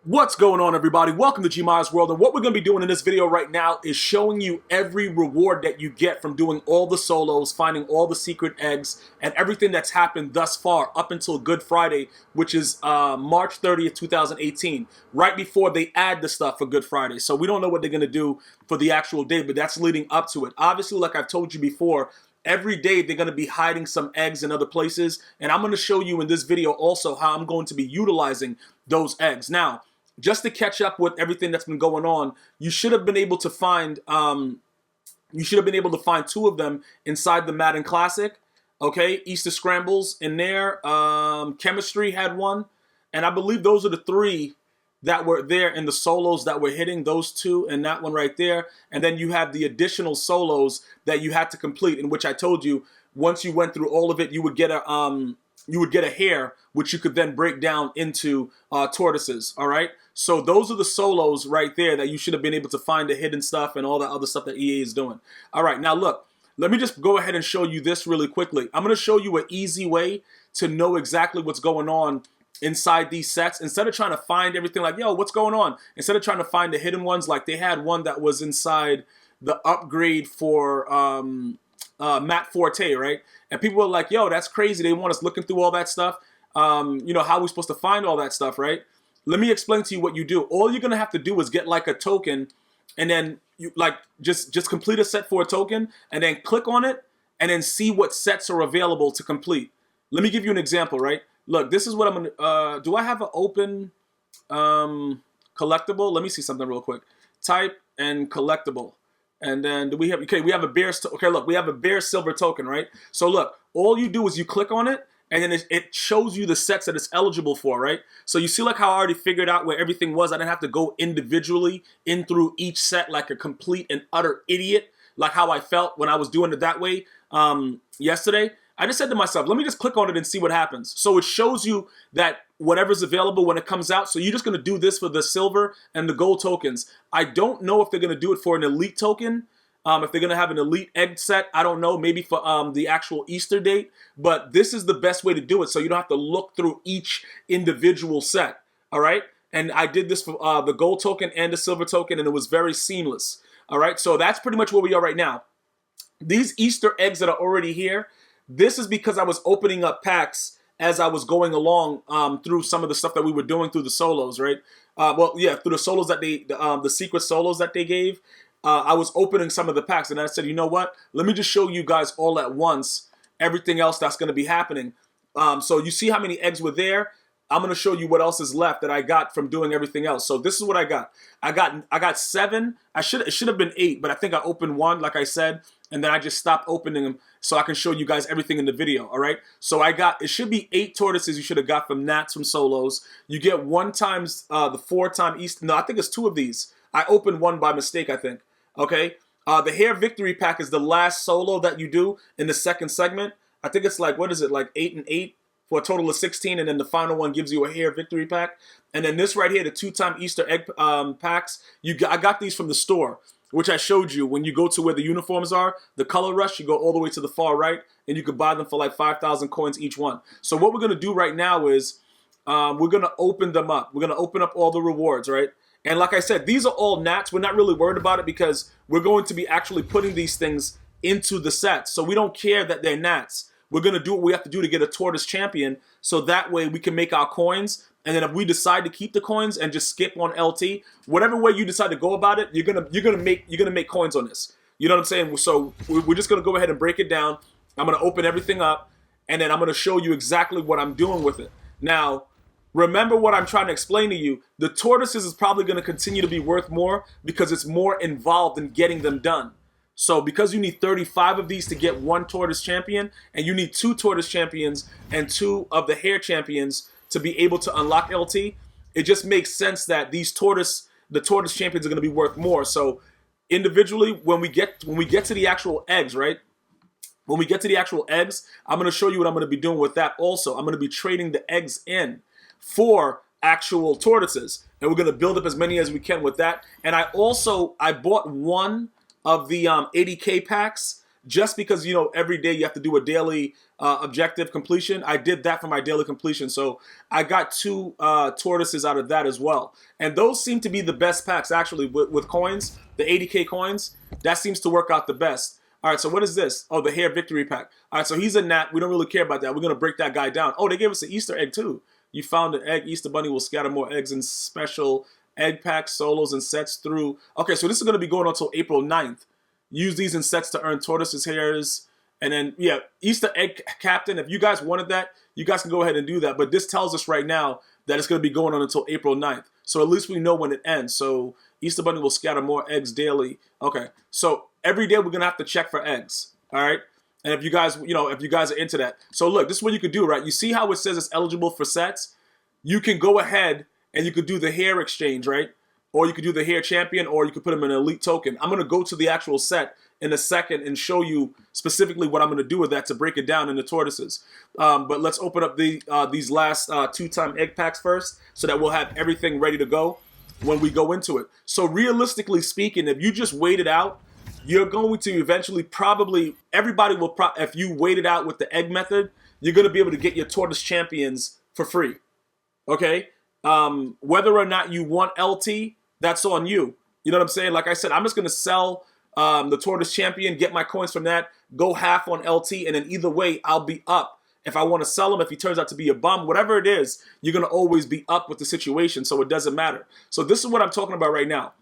What's going on, everybody? Welcome to GmiasWorld, and what we're going to be doing in this video right now is showing you every reward that you get from doing all the solos, finding all the secret eggs, and everything that's happened thus far up until Good Friday, which is March 30th, 2018, right before they add the stuff for Good Friday. So we don't know what they're going to do for the actual day, but that's leading up to it. Obviously, like I've told you before, every day they're going to be hiding some eggs in other places, and I'm going to show you in this video also how I'm going to be utilizing those eggs. Now, just to catch up with everything that's been going on, you should have been able to find two of them inside the Madden Classic. Okay, Easter Scrambles in there. Chemistry had one, and I believe those are the three that were there in the solos that were hitting, those two and that one right there. And then you have the additional solos that you had to complete, in which I told you once you went through all of it, you would get a hair, which you could then break down into tortoises, all right? So those are the solos right there that you should have been able to find the hidden stuff and all that other stuff that EA is doing. All right, now look, let me just go ahead and show you this really quickly. I'm going to show you an easy way to know exactly what's going on inside these sets. Instead of trying to find everything like, yo, what's going on? Instead of trying to find the hidden ones, like they had one that was inside the upgrade for Matt Forte, right? And people were like, yo, that's crazy. They want us looking through all that stuff. You know, how are we supposed to find all that stuff, right? Let me explain to you what you do. All you're going to have to do is get like a token, and then you like just complete a set for a token, and then click on it, and then see what sets are available to complete. Let me give you an example, right? Look, this is what I'm going to, do I have an open collectible? Let me see something real quick. Type and collectible. And then do we have, okay, we have a bear, okay, look, we have a bear silver token, right? So look, all you do is you click on it, and then it shows you the sets that it's eligible for, right? So you see like how I already figured out where everything was. I didn't have to go individually in through each set like a complete and utter idiot, like how I felt when I was doing it that way yesterday. I just said to myself, let me just click on it and see what happens. So it shows you that whatever's available when it comes out. So you're just going to do this for the silver and the gold tokens. I don't know if they're going to do it for an elite token. If they're going to have an elite egg set, I don't know, maybe for the actual Easter date. But this is the best way to do it, so you don't have to look through each individual set, all right? And I did this for the gold token and the silver token, and it was very seamless, all right? So that's pretty much where we are right now. These Easter eggs that are already here, this is because I was opening up packs as I was going along through some of the stuff that we were doing through the solos, right? Well, yeah, through the solos that the secret solos that they gave. I was opening some of the packs, and I said, you know what? Let me just show you guys all at once everything else that's going to be happening. So you see how many eggs were there? I'm going to show you what else is left that I got from doing everything else. So this is what I got. I got 7. It should have been 8, but I think I opened 1, like I said, and then I just stopped opening them so I can show you guys everything in the video. All right. So it should be 8 tortoises you should have got from Nats from solos. You get 1 times the 4 time Easter. No, I think it's 2 of these. I opened 1 by mistake, I think. Okay, the hair victory pack is the last solo that you do in the second segment. I think it's like, what is it, like 8 and 8 for a total of 16, and then the final one gives you a hair victory pack. And then this right here, the 2-time Easter egg packs, I got these from the store, which I showed you. When you go to where the uniforms are, the color rush, you go all the way to the far right, and you could buy them for like 5,000 coins each one. So what we're going to do right now is we're going to open them up. We're going to open up all the rewards, right? And like I said, these are all Nats. We're not really worried about it because we're going to be actually putting these things into the set. So we don't care that they're Nats. We're going to do what we have to do to get a Tortoise Champion, so that way we can make our coins. And then if we decide to keep the coins and just skip on LT, whatever way you decide to go about it, you're gonna make coins on this. You know what I'm saying? So we're just gonna go ahead and break it down. I'm gonna open everything up, and then I'm gonna show you exactly what I'm doing with it. Now, remember what I'm trying to explain to you. The tortoises is probably going to continue to be worth more because it's more involved in getting them done. So because you need 35 of these to get 1 tortoise champion, and you need 2 tortoise champions and 2 of the hair champions to be able to unlock LT, it just makes sense that the tortoise champions are going to be worth more. So individually, when we get to the actual eggs, right? When we get to the actual eggs, I'm going to show you what I'm going to be doing with that also. I'm going to be trading the eggs in for actual tortoises, and we're going to build up as many as we can with that. And I bought 1 of the 80K packs just because, you know, every day you have to do a daily objective completion. I did that for my daily completion. So I got 2 tortoises out of that as well. And those seem to be the best packs, actually, with coins, the 80K coins. That seems to work out the best. All right, so what is this? Oh, the hair victory pack. All right, so he's a gnat. We don't really care about that. We're going to break that guy down. Oh, they gave us an Easter egg, too. You found an egg. Easter Bunny will scatter more eggs in special egg packs, solos, and sets through. Okay, so this is going to be going on until April 9th. Use these in sets to earn tortoises hairs. And then, yeah, Easter egg captain. If you guys wanted that, you guys can go ahead and do that. But this tells us right now that it's going to be going on until April 9th. So at least we know when it ends. So Easter Bunny will scatter more eggs daily. Okay, so every day we're going to have to check for eggs. All right? And if you guys, you know, if you guys are into that. So look, this is what you could do, right? You see how it says it's eligible for sets? You can go ahead and you could do the hair exchange, right? Or you could do the hair champion, or you could put them in an elite token. I'm going to go to the actual set in a second and show you specifically what I'm going to do with that to break it down into tortoises. But let's open up these last 2-time egg packs first so that we'll have everything ready to go when we go into it. So realistically speaking, if you just wait it out, you're going to eventually probably, everybody will, if you wait it out with the egg method, you're going to be able to get your tortoise champions for free. Okay? Whether or not you want LT, that's on you. You know what I'm saying? Like I said, I'm just going to sell the tortoise champion, get my coins from that, go half on LT, and then either way, I'll be up. If I want to sell him, if he turns out to be a bum, whatever it is, you're going to always be up with the situation, so it doesn't matter. So this is what I'm talking about right now.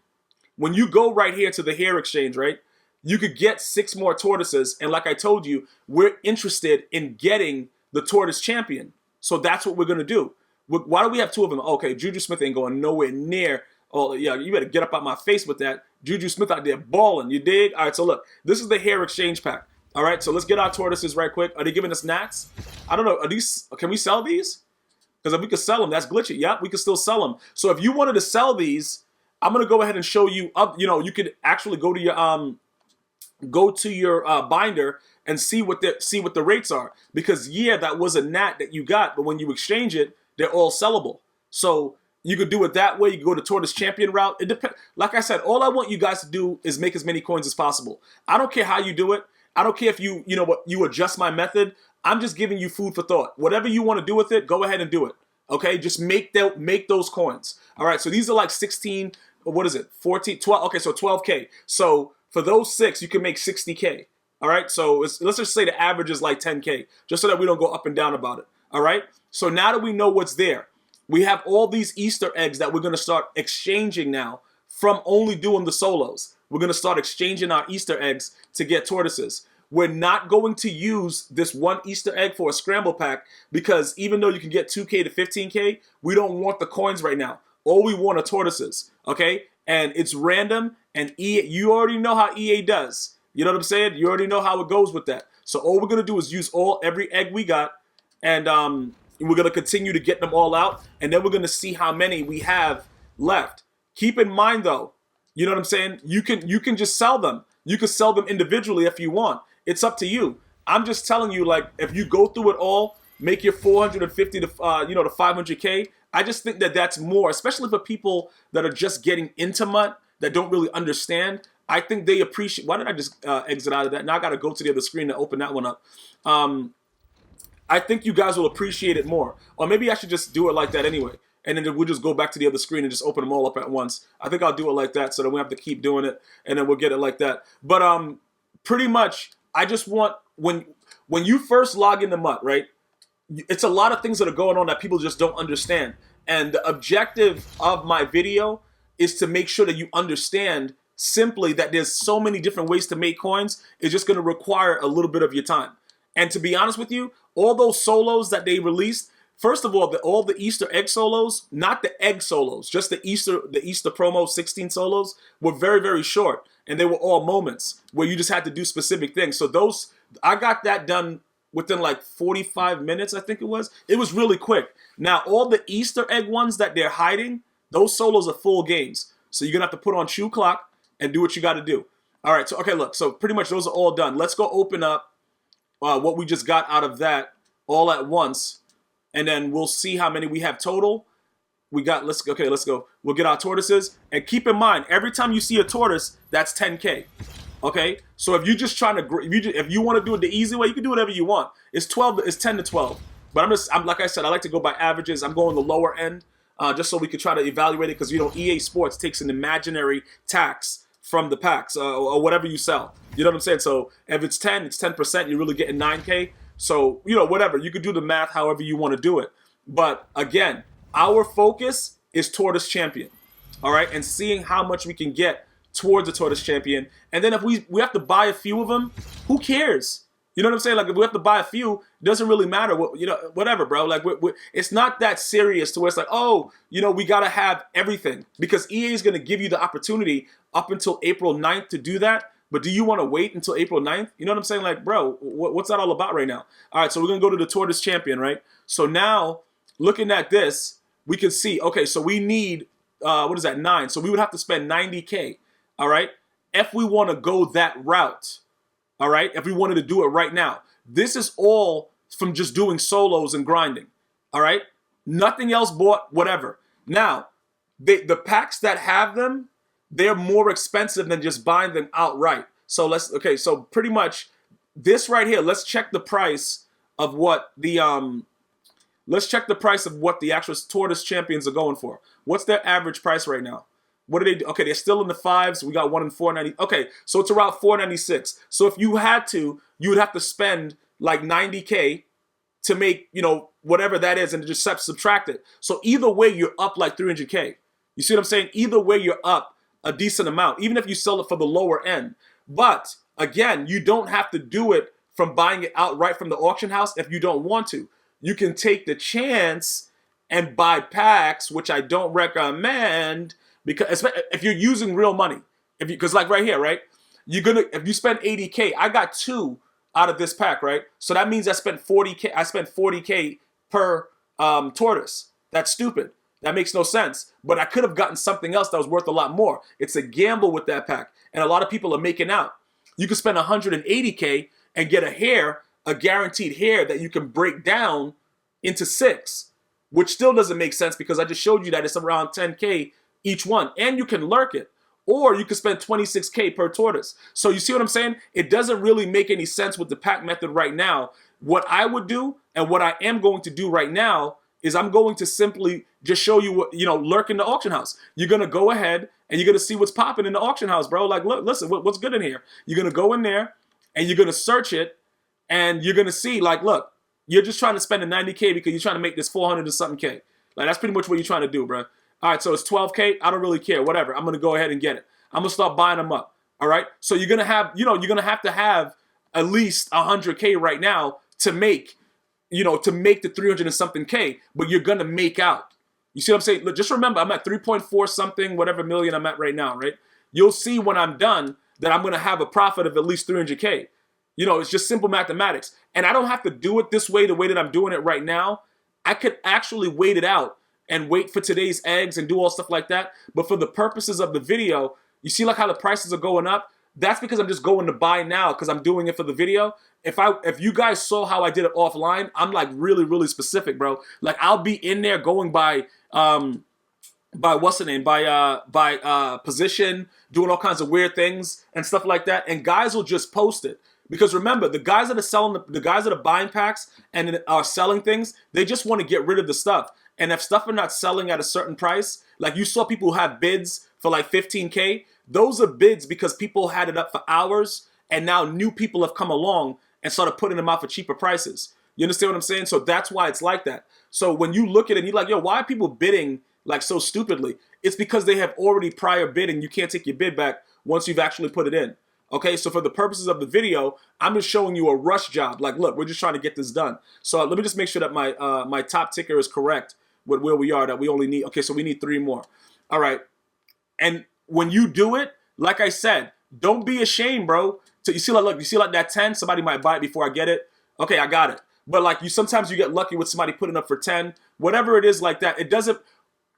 When you go right here to the hair exchange, right, you could get 6 more tortoises, and like I told you, we're interested in getting the tortoise champion. So that's what we're going to do. Why do we have 2 of them? Okay, Juju Smith ain't going nowhere near. Oh, yeah, you better get up out my face with that. Juju Smith out there balling, you dig? All right, so look, this is the hair exchange pack. All right, so let's get our tortoises right quick. Are they giving us gnats? I don't know. Are these? Can we sell these? Because if we could sell them, that's glitchy. Yep, we can still sell them. So if you wanted to sell these, I'm going to go ahead and show you up. You know, you could actually go to your binder and see what the rates are. Because yeah, that was a gnat that you got, but when you exchange it, they're all sellable. So you could do it that way. You could go to tortoise champion route. It depends. Like I said, all I want you guys to do is make as many coins as possible. I don't care how you do it. I don't care if you know what, you adjust my method. I'm just giving you food for thought. Whatever you want to do with it, go ahead and do it. Okay, just make those coins. All right, so these are like 16. What is it? 14, 12. Okay, so 12K. So for those 6, you can make 60K. All right, so let's just say the average is like 10K, just so that we don't go up and down about it. All right, so now that we know what's there, we have all these Easter eggs that we're going to start exchanging now from only doing the solos. We're going to start exchanging our Easter eggs to get tortoises. We're not going to use this one Easter egg for a scramble pack because even though you can get 2K to 15K, we don't want the coins right now. All we want are tortoises, okay? And it's random, and EA, you already know how EA does. You know what I'm saying? You already know how it goes with that. So all we're going to do is use every egg we got, and we're going to continue to get them all out, and then we're going to see how many we have left. Keep in mind, though, you know what I'm saying? You can just sell them. You can sell them individually if you want. It's up to you. I'm just telling you, like, if you go through it all, make your 450 to to 500K. I just think that that's more, especially for people that are just getting into MUT, that don't really understand. I think they appreciate. Why did I just exit out of that? Now I got to go to the other screen to open that one up. I think you guys will appreciate it more. Or maybe I should just do it like that anyway. And then we'll just go back to the other screen and just open them all up at once. I think I'll do it like that so that we have to keep doing it, and then we'll get it like that. But pretty much, I just want, when you first log into MUT, right, it's a lot of things that are going on that people just don't understand. And the objective of my video is to make sure that you understand simply that there's so many different ways to make coins. It's just going to require a little bit of your time. And to be honest with you, all those solos that they released, first of all, all the Easter egg solos, not the egg solos, just the Easter promo 16 solos were very, very short. And they were all moments where you just had to do specific things. So those, I got that done within like 45 minutes, I think it was. It was really quick. Now, all the Easter egg ones that they're hiding, those solos are full games. So you're going to have to put on Chew Clock and do what you got to do. All right, so, okay, look. So pretty much those are all done. Let's go open up what we just got out of that all at once. And then we'll see how many we have total. We got, let's go. We'll get our tortoises. And keep in mind, every time you see a tortoise, that's 10K. Okay, so if you're just trying to, if you want to do it the easy way, you can do whatever you want. It's 12, it's 10 to 12. But I'm like I said, I like to go by averages. I'm going the lower end, just so we could try to evaluate it, because EA Sports takes an imaginary tax from the packs or whatever you sell. You know what I'm saying? So if it's 10, it's 10%. You're really getting 9K. So whatever, you could do the math however you want to do it. But again, our focus is Tortoise Champion, all right, and seeing how much we can get towards the Tortoise Champion. And then if we have to buy a few of them, who cares? You know what I'm saying? Like, if we have to buy a few, it doesn't really matter. Whatever, bro. Like, it's not that serious to where it's like, oh, we got to have everything. Because EA is going to give you the opportunity up until April 9th to do that. But do you want to wait until April 9th? You know what I'm saying? Like, bro, what's that all about right now? All right, so we're going to go to the Tortoise Champion, right? So now, looking at this, we can see, okay, so we need, 9? So we would have to spend 90K. All right, if we want to go that route, all right, if we wanted to do it right now. This is all from just doing solos and grinding, all right? Nothing else bought, whatever. Now, the packs that have them, they're more expensive than just buying them outright. So so pretty much this right here, let's check the price of what the actual Tortoise Champions are going for. What's their average price right now? What do they do? Okay, they're still in the 5s. We got one in 490. Okay, so it's around 496. So if you had to, you would have to spend like 90K to make, whatever that is, and just subtract it. So either way, you're up like 300K. You see what I'm saying? Either way, you're up a decent amount, even if you sell it for the lower end. But again, you don't have to do it from buying it outright from the auction house if you don't want to. You can take the chance and buy packs, which I don't recommend. Because if you're using real money, because like right here, right, if you spend 80K, I got 2 out of this pack, right? So that means I spent 40K. I spent 40K per tortoise. That's stupid. That makes no sense. But I could have gotten something else that was worth a lot more. It's a gamble with that pack, and a lot of people are making out. You could spend 180K and get a guaranteed hair that you can break down into 6, which still doesn't make sense because I just showed you that it's around 10K each one, and you can lurk it, or you can spend 26K per tortoise. So you see what I'm saying? It doesn't really make any sense with the pack method right now. What I would do, and what I am going to do right now, is I'm going to simply just show you what, lurk in the auction house. You're going to go ahead and you're going to see what's popping in the auction house, bro. Like, look, listen, what's good in here? You're going to go in there and you're going to search it, and you're going to see, like, look, you're just trying to spend a 90K because you're trying to make this 400 or something K. Like, that's pretty much what you're trying to do, bro. All right, so it's 12K. I don't really care. Whatever. I'm going to go ahead and get it. I'm going to start buying them up. All right? So you're going to have, you're going to have at least 100K right now to make, to make the 300 and something K, but you're going to make out. You see what I'm saying? Look, just remember, I'm at 3.4 something, whatever million I'm at right now, right? You'll see when I'm done that I'm going to have a profit of at least 300K. It's just simple mathematics. And I don't have to do it this way, the way that I'm doing it right now. I could actually wait it out and wait for today's eggs and do all stuff like that. But for the purposes of the video, you see like how the prices are going up? That's because I'm just going to buy now because I'm doing it for the video. If you guys saw how I did it offline, I'm like really, really specific, bro. Like, I'll be in there going by what's the name? By position, doing all kinds of weird things and stuff like that. And guys will just post it. Because remember, the guys that are selling, the guys that are buying packs and are selling things, they just want to get rid of the stuff. And if stuff are not selling at a certain price, like you saw people who have bids for like 15K, those are bids because people had it up for hours, and now new people have come along and started putting them out for cheaper prices. You understand what I'm saying? So that's why it's like that. So when you look at it and you're like, yo, why are people bidding like so stupidly? It's because they have already prior bid and you can't take your bid back once you've actually put it in. Okay, so for the purposes of the video, I'm just showing you a rush job. Like, look, we're just trying to get this done. So let me just make sure that my top ticker is correct with where we are, that we only need, okay, so we need 3 more. All right, and when you do it, like I said, don't be ashamed, bro. So you see like, look, you see like that 10, somebody might buy it before I get it. Okay, I got it. But like sometimes you get lucky with somebody putting up for 10, whatever it is like that. It doesn't,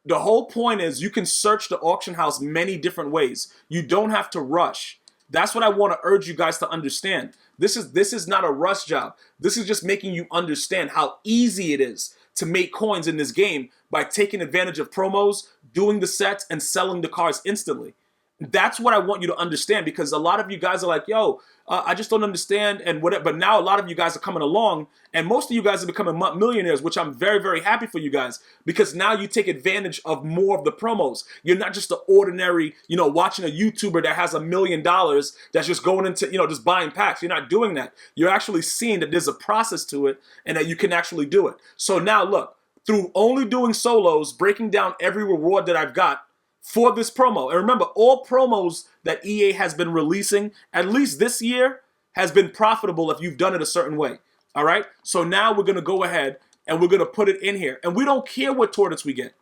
the whole point is you can search the auction house many different ways. You don't have to rush. That's what I want to urge you guys to understand. This is not a rush job. This is just making you understand how easy it is to make coins in this game by taking advantage of promos, doing the sets, and selling the cards instantly. That's what I want you to understand, because a lot of you guys are like, yo, I just don't understand and whatever. But now a lot of you guys are coming along, and most of you guys are becoming millionaires, which I'm very, very happy for you guys, because now you take advantage of more of the promos. You're not just the ordinary, watching a YouTuber that has $1 million that's just going into, just buying packs. You're not doing that. You're actually seeing that there's a process to it and that you can actually do it. So now look, through only doing solos, breaking down every reward that I've got for this promo. And remember, all promos that EA has been releasing, at least this year, has been profitable if you've done it a certain way. All right? So now we're going to go ahead and we're going to put it in here. And we don't care what tortoise we get.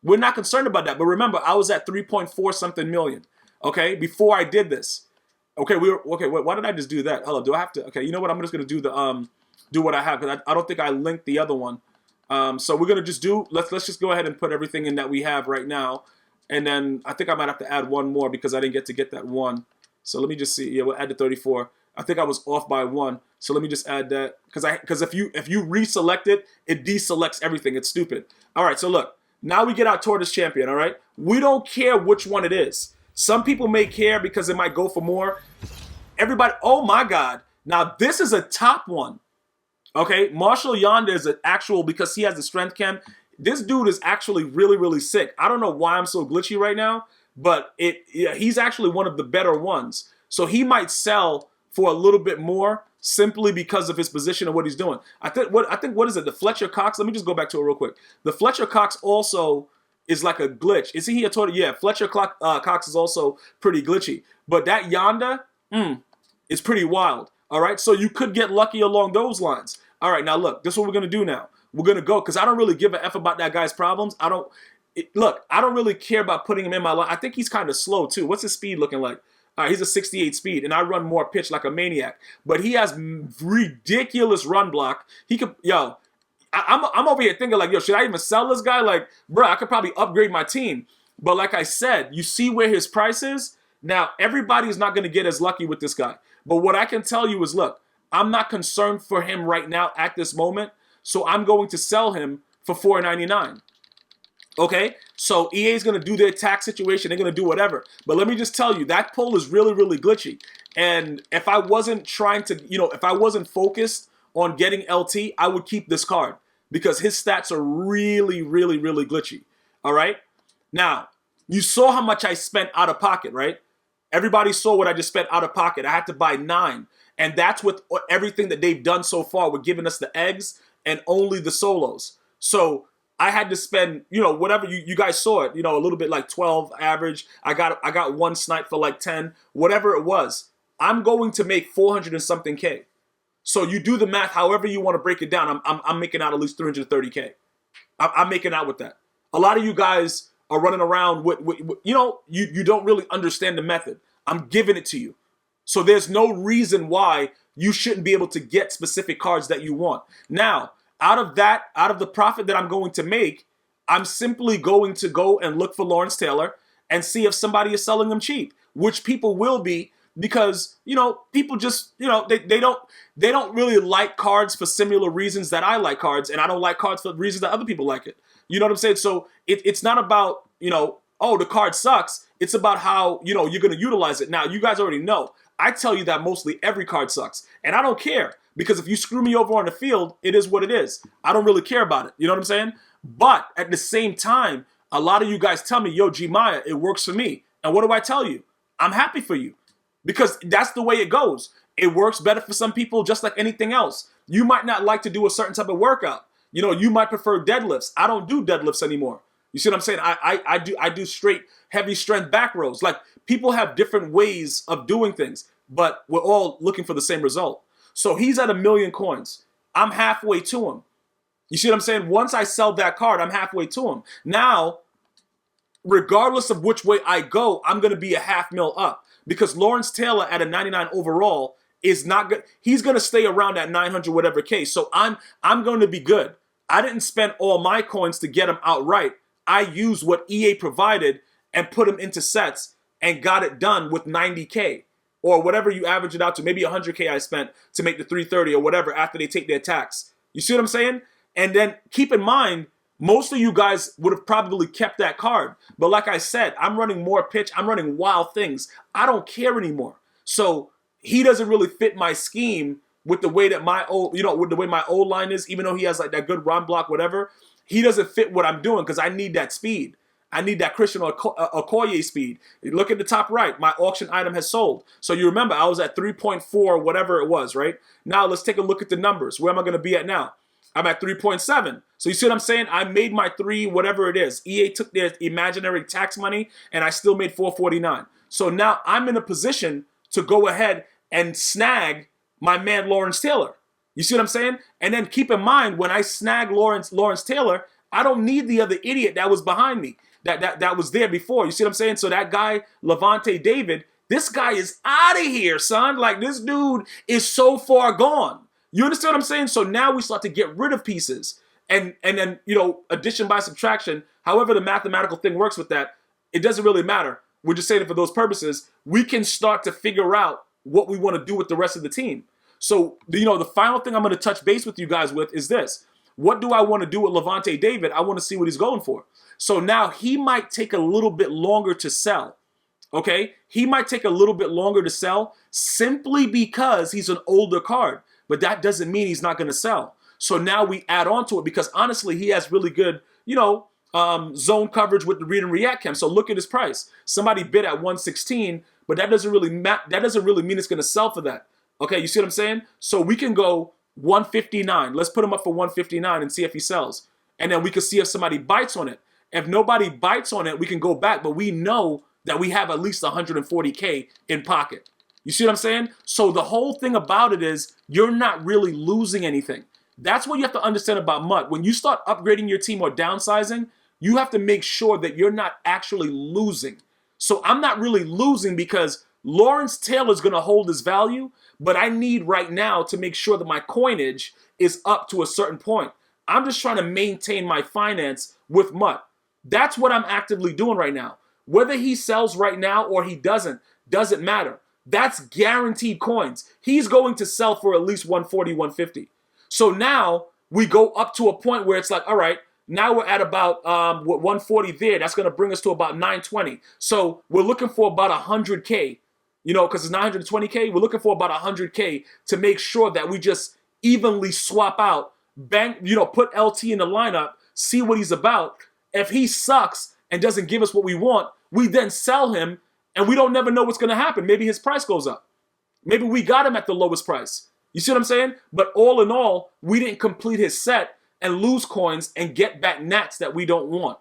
We're not concerned about that. But remember, I was at 3.4 something million, okay, before I did this. Okay, why did I just do that? Hold on, do I have to? Okay, you know what? I'm just going to do the do what I have, because I don't think I linked the other one. So we're going to just do, let's just go ahead and put everything in that we have right now. And then I think I might have to add one more because I didn't get that one. So let me just see. Yeah, we'll add the 34. I think I was off by one. So let me just add that, because if you reselect it, it deselects everything. It's stupid. All right, so look. Now we get our tortoise champion, all right? We don't care which one it is. Some people may care because it might go for more. Everybody, oh my God. Now this is a top one. Okay, Marshall Yonder is an actual, because he has the strength chem. This dude is actually really, really sick. I don't know why I'm so glitchy right now, but he's actually one of the better ones. So he might sell for a little bit more simply because of his position and what he's doing. I think what is it? The Fletcher Cox. Let me just go back to it real quick. The Fletcher Cox also is like a glitch. Is he a total? Yeah, Fletcher Cox is also pretty glitchy. But that Yonder is pretty wild. All right, so you could get lucky along those lines. All right, now look, this is what we're gonna do now. We're going to go, because I don't really give a F about that guy's problems. I don't really care about putting him in my line. I think he's kind of slow, too. What's his speed looking like? All right, he's a 68 speed, and I run more pitch like a maniac. But he has ridiculous run block. He could, I'm over here thinking like, yo, should I even sell this guy? Like, bro, I could probably upgrade my team. But like I said, you see where his price is? Now, everybody's not going to get as lucky with this guy. But what I can tell you is, look, I'm not concerned for him right now at this moment. So I'm going to sell him for $4.99. Okay? So EA is going to do their tax situation. They're going to do whatever. But let me just tell you, that pull is really, really glitchy. And if I wasn't trying to, if I wasn't focused on getting LT, I would keep this card, because his stats are really, really, really glitchy. All right? Now, you saw how much I spent out of pocket, right? Everybody saw what I just spent out of pocket. I had to buy 9. And that's with everything that they've done so far. We're giving us the eggs and only the solos. So I had to spend, whatever you guys saw it, a little bit like 12 average. I got one snipe for like 10, whatever it was. I'm going to make 400 and something K. So you do the math, however you want to break it down. I'm making out at least 330K. I'm making out with that. A lot of you guys are running around with you don't really understand the method. I'm giving it to you. So there's no reason why you shouldn't be able to get specific cards that you want. Now, out of the profit that I'm going to make, I'm simply going to go and look for Lawrence Taylor and see if somebody is selling them cheap, which people will be, because, people just, they don't really like cards for similar reasons that I like cards, and I don't like cards for reasons that other people like it. You know what I'm saying? So it's not about, oh, the card sucks. It's about how, you're going to utilize it. Now, you guys already know. I tell you that mostly every card sucks. And I don't care, because if you screw me over on the field, it is what it is. I don't really care about it. You know what I'm saying? But at the same time, a lot of you guys tell me, yo, Gmia, it works for me. And what do I tell you? I'm happy for you, because that's the way it goes. It works better for some people, just like anything else. You might not like to do a certain type of workout. You might prefer deadlifts. I don't do deadlifts anymore. You see what I'm saying? I do straight heavy strength back rows. Like, people have different ways of doing things, but we're all looking for the same result. So he's at 1 million coins. I'm halfway to him. You see what I'm saying? Once I sell that card, I'm halfway to him. Now, regardless of which way I go, I'm going to be a $500,000 up, because Lawrence Taylor at a 99 overall is not good. He's going to stay around at 900 whatever K. So I'm going to be good. I didn't spend all my coins to get him outright. I used what EA provided and put him into sets and got it done with 90K, or whatever you average it out to. Maybe 100K I spent to make the 330 or whatever after they take their tax. You see what I'm saying? And then keep in mind, most of you guys would have probably kept that card. But like I said, I'm running more pitch. I'm running wild things. I don't care anymore. So he doesn't really fit my scheme with the way that my old, with the way my old line is, even though he has like that good run block, whatever. He doesn't fit what I'm doing because I need that speed. I need that Christian Okoye speed. Look at the top right. My auction item has sold. So you remember I was at 3.4, whatever it was, right? Now let's take a look at the numbers. Where am I going to be at now? I'm at 3.7. So you see what I'm saying? I made my 3, whatever it is. EA took their imaginary tax money, and I still made 449. So now I'm in a position to go ahead and snag my man Lawrence Taylor. You see what I'm saying? And then keep in mind, when I snag Lawrence Taylor, I don't need the other idiot that was behind me, that was there before. You see what I'm saying? So that guy, Levante David, this guy is out of here, son. Like, this dude is so far gone. You understand what I'm saying? So now we start to get rid of pieces. And then, addition by subtraction, however the mathematical thing works with that, it doesn't really matter. We're just saying it for those purposes. We can start to figure out what we want to do with the rest of the team. So, the final thing I'm going to touch base with you guys with is this. What do I want to do with Levante David? I want to see what he's going for. So now he might take a little bit longer to sell. Okay? He might take a little bit longer to sell simply because he's an older card. But that doesn't mean he's not going to sell. So now we add on to it because honestly, he has really good, zone coverage with the read and react cam. So look at his price. Somebody bid at 116, but that doesn't really mean it's going to sell for that. Okay, you see what I'm saying? So we can go 159. Let's put him up for 159 and see if he sells. And then we can see if somebody bites on it. If nobody bites on it, we can go back, but we know that we have at least 140K in pocket. You see what I'm saying? So the whole thing about it is you're not really losing anything. That's what you have to understand about MUT. When you start upgrading your team or downsizing, you have to make sure that you're not actually losing. So I'm not really losing because Lawrence Taylor's going to hold his value, but I need right now to make sure that my coinage is up to a certain point. I'm just trying to maintain my finance with MUT. That's what I'm actively doing right now. Whether he sells right now or he doesn't matter. That's guaranteed coins. He's going to sell for at least 140, 150. So now we go up to a point where it's like, all right, now we're at about 140 there. That's going to bring us to about 920. So we're looking for about 100K, because it's 920K. We're looking for about 100K to make sure that we just evenly swap out, bang, put LT in the lineup, see what he's about. If he sucks and doesn't give us what we want, we then sell him. And we don't never know what's going to happen. Maybe his price goes up. Maybe we got him at the lowest price. You see what I'm saying? But all in all, we didn't complete his set and lose coins and get back nats that we don't want.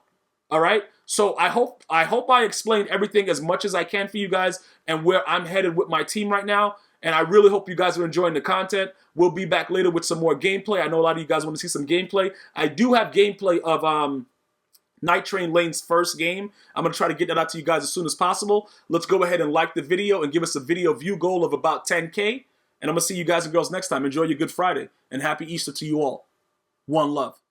All right? So I hope I explained everything as much as I can for you guys and where I'm headed with my team right now. And I really hope you guys are enjoying the content. We'll be back later with some more gameplay. I know a lot of you guys want to see some gameplay. I do have gameplay of Night Train Lane's first game. I'm going to try to get that out to you guys as soon as possible. Let's go ahead and like the video and give us a video view goal of about 10K. And I'm going to see you guys and girls next time. Enjoy your Good Friday and happy Easter to you all. One love.